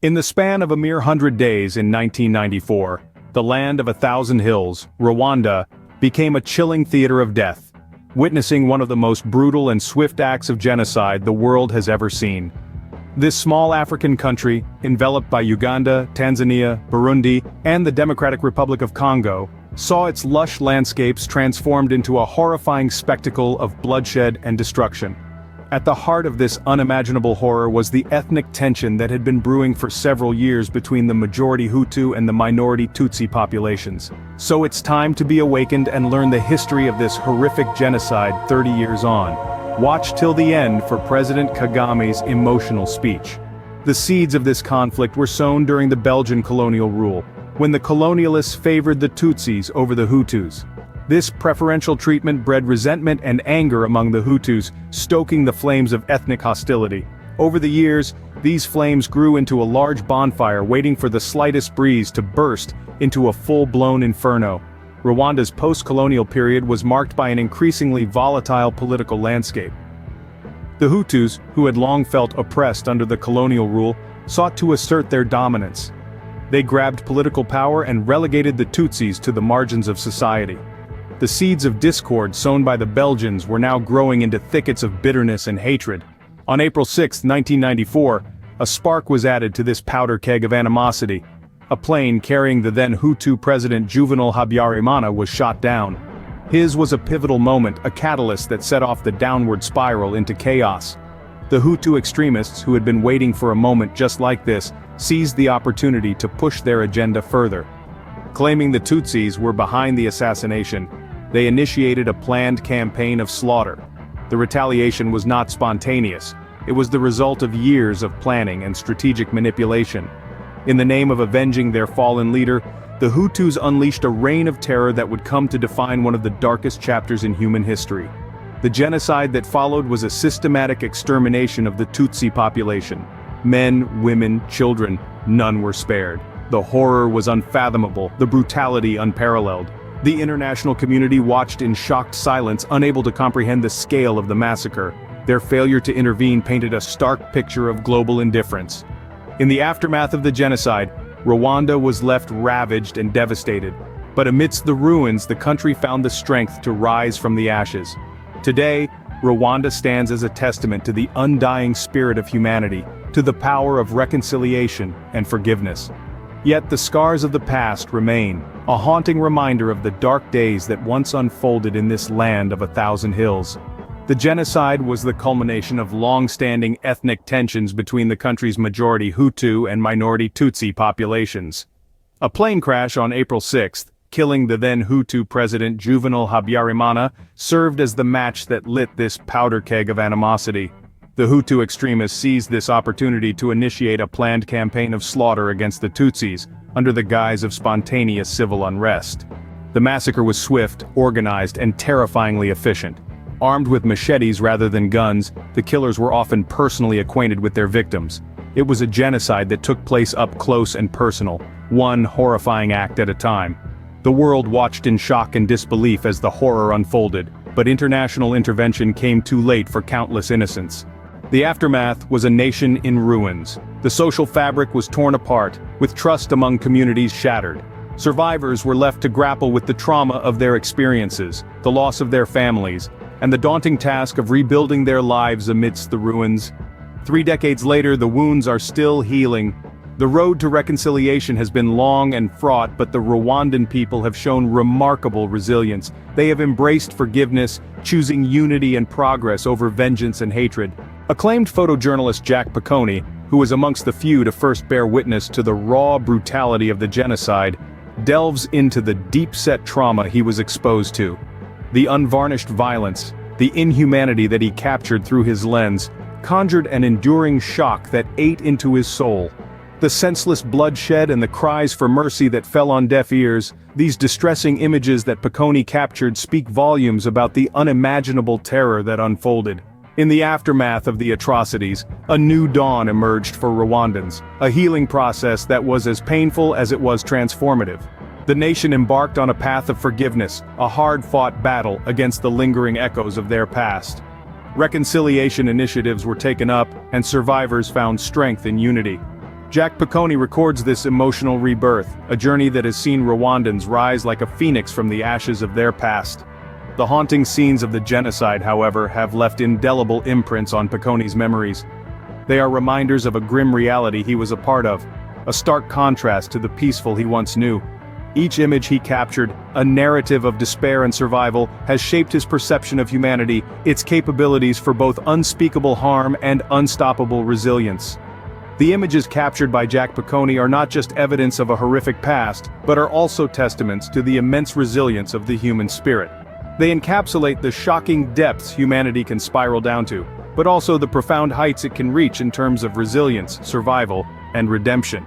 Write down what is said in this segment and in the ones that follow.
In the span of a mere 100 days in 1994, the land of 1,000 hills, Rwanda, became a chilling theater of death, witnessing one of the most brutal and swift acts of genocide the world has ever seen. This small African country, enveloped by Uganda, Tanzania, Burundi, and the Democratic Republic of Congo, saw its lush landscapes transformed into a horrifying spectacle of bloodshed and destruction. At the heart of this unimaginable horror was the ethnic tension that had been brewing for several years between the majority Hutu and the minority Tutsi populations. So it's time to be awakened and learn the history of this horrific genocide 30 years on. Watch till the end for President Kagame's emotional speech. The seeds of this conflict were sown during the Belgian colonial rule, when the colonialists favored the Tutsis over the Hutus. This preferential treatment bred resentment and anger among the Hutus, stoking the flames of ethnic hostility. Over the years, these flames grew into a large bonfire waiting for the slightest breeze to burst into a full-blown inferno. Rwanda's post-colonial period was marked by an increasingly volatile political landscape. The Hutus, who had long felt oppressed under the colonial rule, sought to assert their dominance. They grabbed political power and relegated the Tutsis to the margins of society. The seeds of discord sown by the Belgians were now growing into thickets of bitterness and hatred. On April 6, 1994, a spark was added to this powder keg of animosity. A plane carrying the then Hutu president Juvenal Habyarimana was shot down. His was a pivotal moment, a catalyst that set off the downward spiral into chaos. The Hutu extremists, who had been waiting for a moment just like this, seized the opportunity to push their agenda further. Claiming the Tutsis were behind the assassination, they initiated a planned campaign of slaughter. The retaliation was not spontaneous. It was the result of years of planning and strategic manipulation. In the name of avenging their fallen leader, the Hutus unleashed a reign of terror that would come to define one of the darkest chapters in human history. The genocide that followed was a systematic extermination of the Tutsi population. Men, women, children, none were spared. The horror was unfathomable, the brutality unparalleled. The international community watched in shocked silence, unable to comprehend the scale of the massacre. Their failure to intervene painted a stark picture of global indifference. In the aftermath of the genocide, Rwanda was left ravaged and devastated. But amidst the ruins, the country found the strength to rise from the ashes. Today, Rwanda stands as a testament to the undying spirit of humanity, to the power of reconciliation and forgiveness. Yet the scars of the past remain, a haunting reminder of the dark days that once unfolded in this land of 1,000 hills. The genocide was the culmination of long-standing ethnic tensions between the country's majority Hutu and minority Tutsi populations. A plane crash on April 6, killing the then Hutu president Juvenal Habyarimana, served as the match that lit this powder keg of animosity. The Hutu extremists seized this opportunity to initiate a planned campaign of slaughter against the Tutsis, under the guise of spontaneous civil unrest. The massacre was swift, organized, and terrifyingly efficient. Armed with machetes rather than guns, the killers were often personally acquainted with their victims. It was a genocide that took place up close and personal, one horrifying act at a time. The world watched in shock and disbelief as the horror unfolded, but international intervention came too late for countless innocents. The aftermath was a nation in ruins. The social fabric was torn apart, with trust among communities shattered. Survivors were left to grapple with the trauma of their experiences, the loss of their families, and the daunting task of rebuilding their lives amidst the ruins. 3 decades later, the wounds are still healing. The road to reconciliation has been long and fraught, but the Rwandan people have shown remarkable resilience. They have embraced forgiveness, choosing unity and progress over vengeance and hatred. Acclaimed photojournalist Jack Piccone, who was amongst the few to first bear witness to the raw brutality of the genocide, delves into the deep-set trauma he was exposed to. The unvarnished violence, the inhumanity that he captured through his lens, conjured an enduring shock that ate into his soul. The senseless bloodshed and the cries for mercy that fell on deaf ears, these distressing images that Piccone captured speak volumes about the unimaginable terror that unfolded. In the aftermath of the atrocities, a new dawn emerged for Rwandans, a healing process that was as painful as it was transformative. The nation embarked on a path of forgiveness, a hard-fought battle against the lingering echoes of their past. Reconciliation initiatives were taken up, and survivors found strength in unity. Jack Piccone records this emotional rebirth, a journey that has seen Rwandans rise like a phoenix from the ashes of their past. The haunting scenes of the genocide, however, have left indelible imprints on Piccone's memories. They are reminders of a grim reality he was a part of, a stark contrast to the peaceful he once knew. Each image he captured, a narrative of despair and survival, has shaped his perception of humanity, its capabilities for both unspeakable harm and unstoppable resilience. The images captured by Jack Piccone are not just evidence of a horrific past, but are also testaments to the immense resilience of the human spirit. They encapsulate the shocking depths humanity can spiral down to, but also the profound heights it can reach in terms of resilience, survival, and redemption.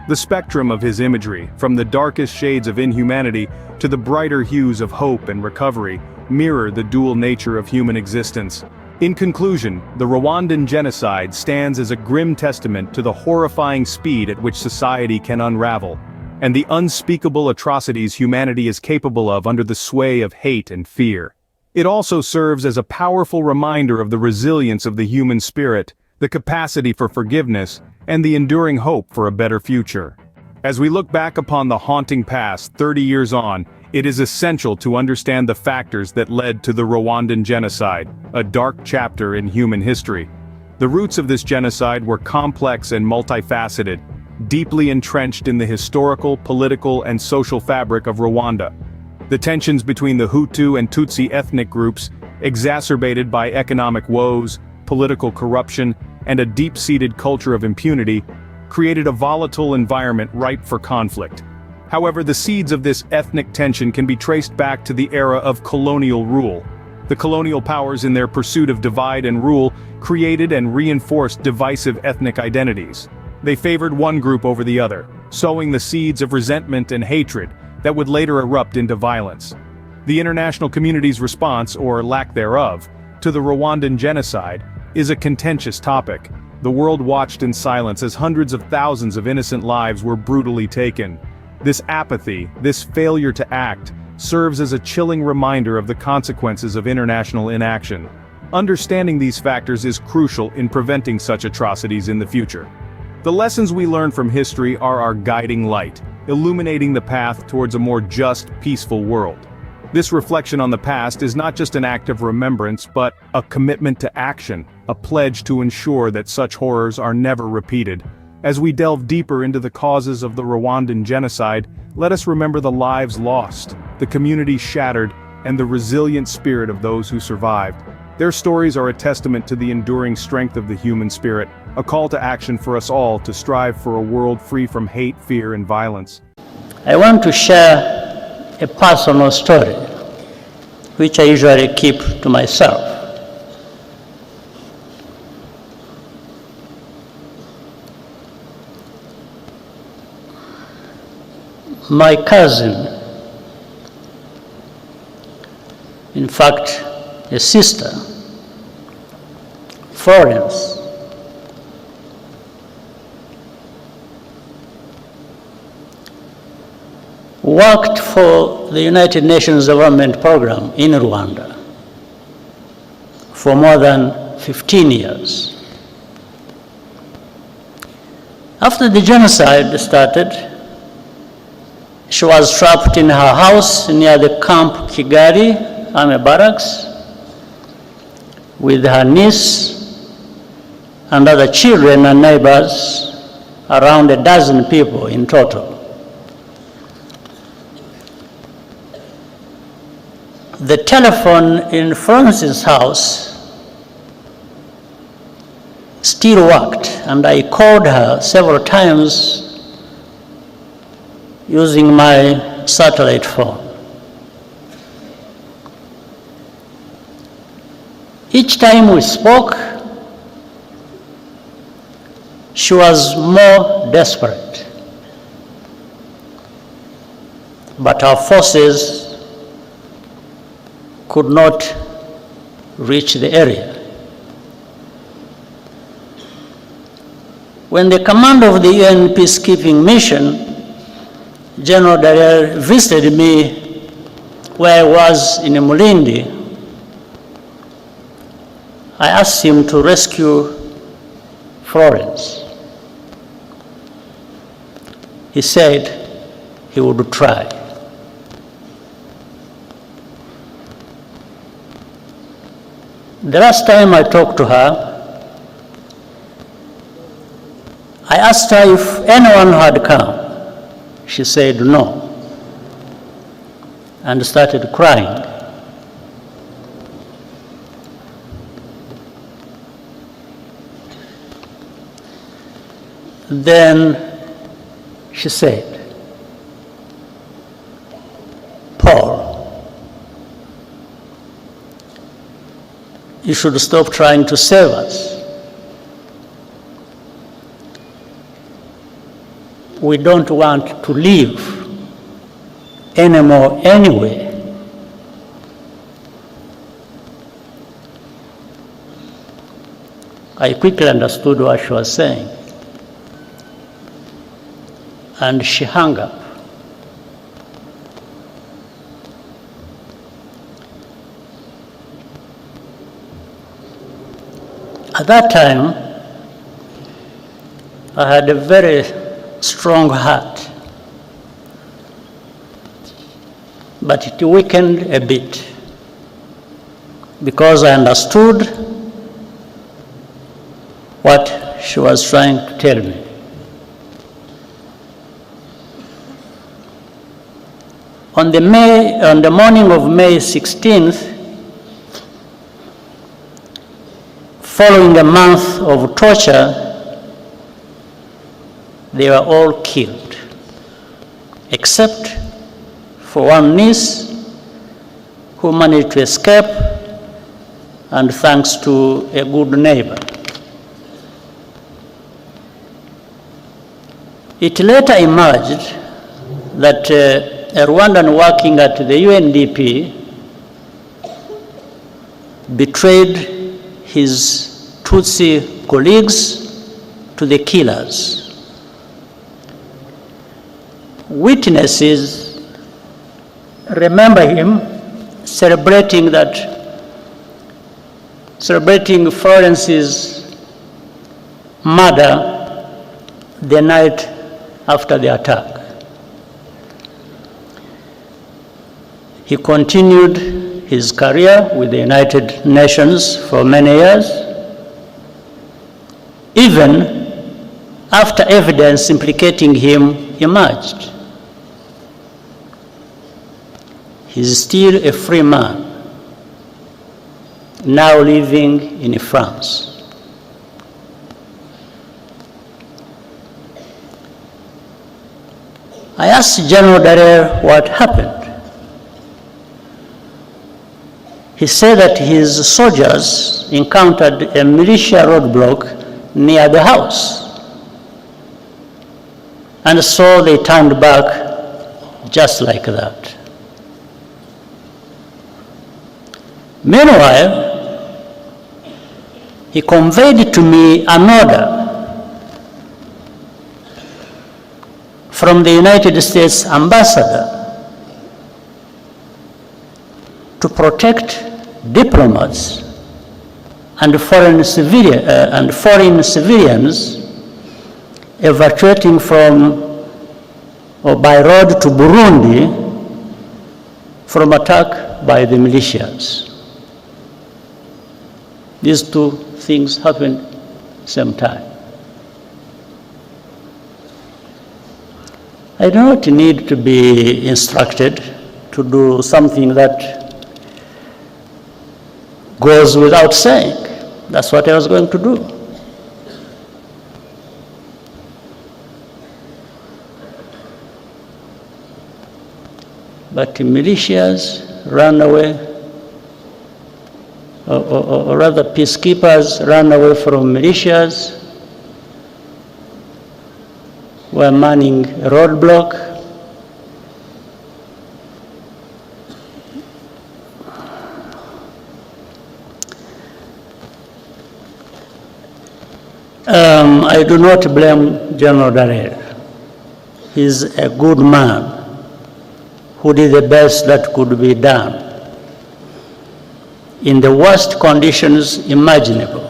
The spectrum of his imagery, from the darkest shades of inhumanity to the brighter hues of hope and recovery, mirror the dual nature of human existence. In conclusion, the Rwandan genocide stands as a grim testament to the horrifying speed at which society can unravel, and the unspeakable atrocities humanity is capable of under the sway of hate and fear. It also serves as a powerful reminder of the resilience of the human spirit, the capacity for forgiveness, and the enduring hope for a better future. As we look back upon the haunting past 30 years on, it is essential to understand the factors that led to the Rwandan genocide, a dark chapter in human history. The roots of this genocide were complex and multifaceted, deeply entrenched in the historical, political, and social fabric of Rwanda. The tensions between the Hutu and Tutsi ethnic groups, exacerbated by economic woes, political corruption, and a deep-seated culture of impunity, created a volatile environment ripe for conflict. However, the seeds of this ethnic tension can be traced back to the era of colonial rule. The colonial powers, in their pursuit of divide and rule, created and reinforced divisive ethnic identities. They favored one group over the other, sowing the seeds of resentment and hatred that would later erupt into violence. The international community's response, or lack thereof, to the Rwandan genocide is a contentious topic. The world watched in silence as hundreds of thousands of innocent lives were brutally taken. This apathy, this failure to act, serves as a chilling reminder of the consequences of international inaction. Understanding these factors is crucial in preventing such atrocities in the future. The lessons we learn from history are our guiding light, illuminating the path towards a more just, peaceful world. This reflection on the past is not just an act of remembrance, but a commitment to action, a pledge to ensure that such horrors are never repeated. As we delve deeper into the causes of the Rwandan genocide, let us remember the lives lost, the communities shattered, and the resilient spirit of those who survived. Their stories are a testament to the enduring strength of the human spirit, a call to action for us all to strive for a world free from hate, fear, and violence. I want to share a personal story, which I usually keep to myself. My cousin, in fact, a sister, Florence, worked for the United Nations Development Program in Rwanda for more than 15 years. After the genocide started, she was trapped in her house near the Camp Kigali Army Barracks with her niece and other children and neighbors, around a dozen people in total. The telephone in Francis' house still worked, and I called her several times using my satellite phone. Each time we spoke, she was more desperate. But our forces could not reach the area. When the commander of the UN peacekeeping mission, General Dallaire, visited me where I was in Mulindi, I asked him to rescue Florence. he said he would try. The last time I talked to her, I asked her if anyone had come. She said no, and started crying. Then she said, "Paul, you should stop trying to save us. We don't want to live anymore anyway." I quickly understood what she was saying, and she hung up. At that time, I had a very strong heart, but it weakened a bit because I understood what she was trying to tell me. On the morning of May 16th, following a month of torture, they were all killed, except for one niece who managed to escape, and thanks to a good neighbor. It later emerged that a Rwandan working at the UNDP betrayed his Tutsi colleagues to the killers. Witnesses remember him celebrating Florence's murder the night after the attack. He continued his career with the United Nations for many years, even after evidence implicating him emerged. He's still a free man, now living in France. I asked General Dallaire what happened. He said that his soldiers encountered a militia roadblock near the house, and so they turned back just like that. Meanwhile, he conveyed to me an order from the United States ambassador to protect diplomats and foreign civilians evacuating from or by road to Burundi from attack by the militias. These two things happened same time. I do not need to be instructed to do something that goes without saying. That's what I was going to do. But the militias ran away, or rather peacekeepers ran away from militias, were manning a roadblock. I do not blame General Dallaire. He's a good man who did the best that could be done in the worst conditions imaginable,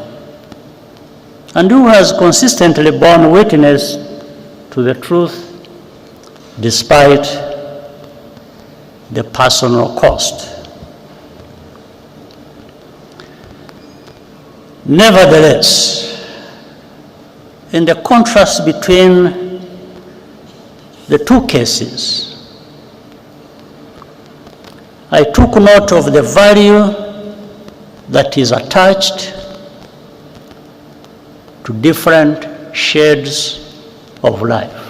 and who has consistently borne witness to the truth despite the personal cost. Nevertheless, in the contrast between the two cases, I took note of the value that is attached to different shades of life.